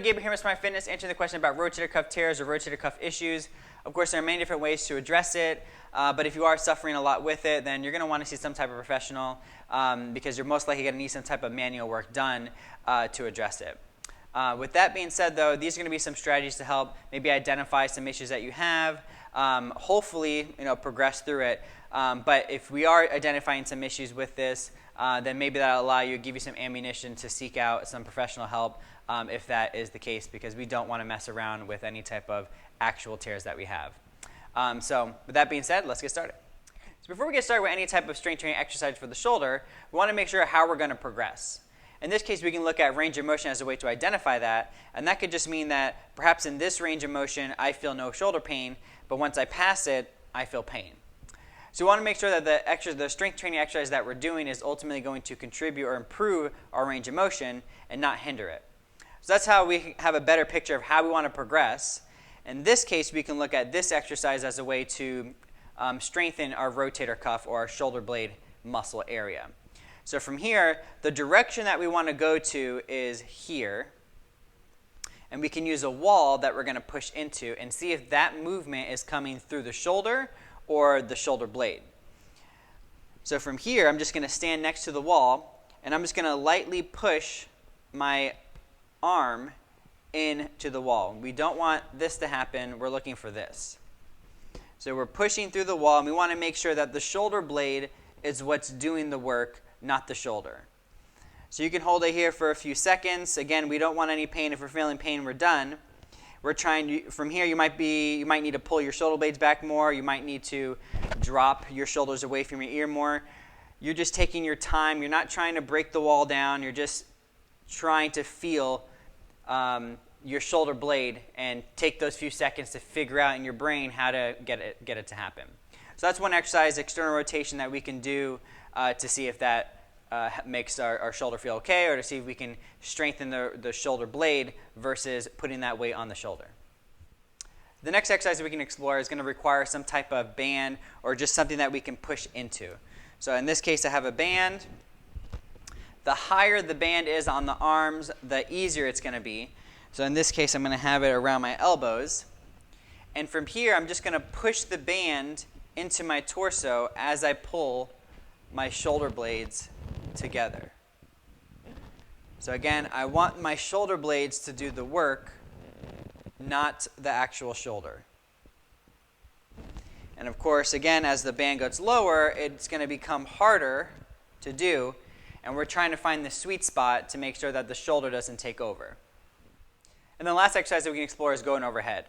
Gabriel here with Smart Fitness, answering the question about rotator cuff tears or rotator cuff issues. Of course, there are many different ways to address it, but if you are suffering a lot with it, then you're going to want to see some type of professional because you're most likely going to need some type of manual work done to address it. With that being said, though, these are going to be some strategies to help maybe identify some issues that you have, hopefully, progress through it. But if we are identifying some issues with this, then maybe that'll allow you, give you some ammunition to seek out some professional help if that is the case, because we don't want to mess around with any type of actual tears that we have. So with that being said, let's get started. So before we get started with any type of strength training exercise for the shoulder, we want to make sure how we're going to progress. In this case, we can look at range of motion as a way to identify that, and that could just mean that perhaps in this range of motion, I feel no shoulder pain, but once I pass it, I feel pain. So we want to make sure that the strength training exercise that we're doing is ultimately going to contribute or improve our range of motion and not hinder it. So that's how we have a better picture of how we want to progress. In this case, we can look at this exercise as a way to strengthen our rotator cuff or our shoulder blade muscle area. So from here, the direction that we want to go to is here. And we can use a wall that we're going to push into and see if that movement is coming through the shoulder or the shoulder blade. So from here, I'm just going to stand next to the wall, and I'm just going to lightly push my arm into the wall. We don't want this to happen. We're looking for this. So we're pushing through the wall, and we want to make sure that the shoulder blade is what's doing the work, not the shoulder. So you can hold it here for a few seconds. Again, we don't want any pain. If we're feeling pain, we're done. We're trying to, from here, you might need to pull your shoulder blades back more. You might need to drop your shoulders away from your ear more. You're just taking your time. You're not trying to break the wall down. You're just trying to feel your shoulder blade and take those few seconds to figure out in your brain how to get it to happen. So that's one exercise, external rotation, that we can do to see if that makes our shoulder feel okay, or to see if we can strengthen the shoulder blade versus putting that weight on the shoulder. The next exercise that we can explore is going to require some type of band or just something that we can push into. So in this case, I have a band. The higher the band is on the arms, the easier it's going to be. So in this case, I'm going to have it around my elbows. And from here, I'm just going to push the band into my torso as I pull my shoulder blades together. So again, I want my shoulder blades to do the work, not the actual shoulder. And of course, again, as the band gets lower, it's going to become harder to do, and we're trying to find the sweet spot to make sure that the shoulder doesn't take over. And the last exercise that we can explore is going overhead.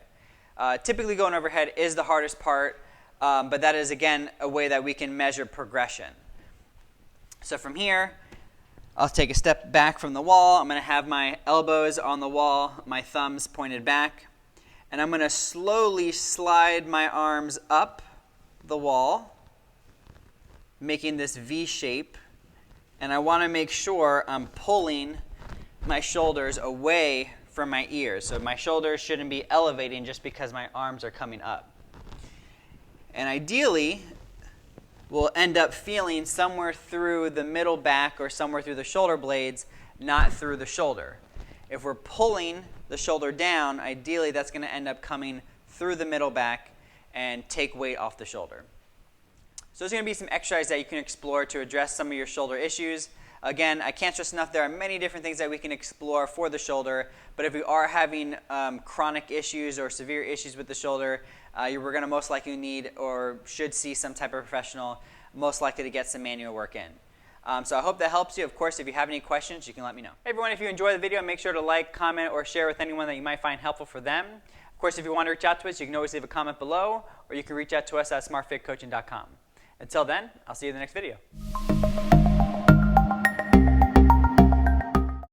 Typically, going overhead is the hardest part, but that is, again, a way that we can measure progression. So from here, I'll take a step back from the wall. I'm going to have my elbows on the wall, my thumbs pointed back, and I'm going to slowly slide my arms up the wall, making this V shape, and I want to make sure I'm pulling my shoulders away from my ears. So my shoulders shouldn't be elevating just because my arms are coming up. And ideally, we'll end up feeling somewhere through the middle back or somewhere through the shoulder blades, not through the shoulder. If we're pulling the shoulder down, ideally that's going to end up coming through the middle back and take weight off the shoulder. So there's going to be some exercises that you can explore to address some of your shoulder issues. Again, I can't stress enough, there are many different things that we can explore for the shoulder, but if we are having chronic issues or severe issues with the shoulder, we're going to most likely need or should see some type of professional, most likely to get some manual work in. So I hope that helps you. Of course, if you have any questions, you can let me know. Hey everyone, if you enjoyed the video, make sure to like, comment, or share with anyone that you might find helpful for them. Of course, if you want to reach out to us, you can always leave a comment below, or you can reach out to us at smartfitcoaching.com. Until then, I'll see you in the next video.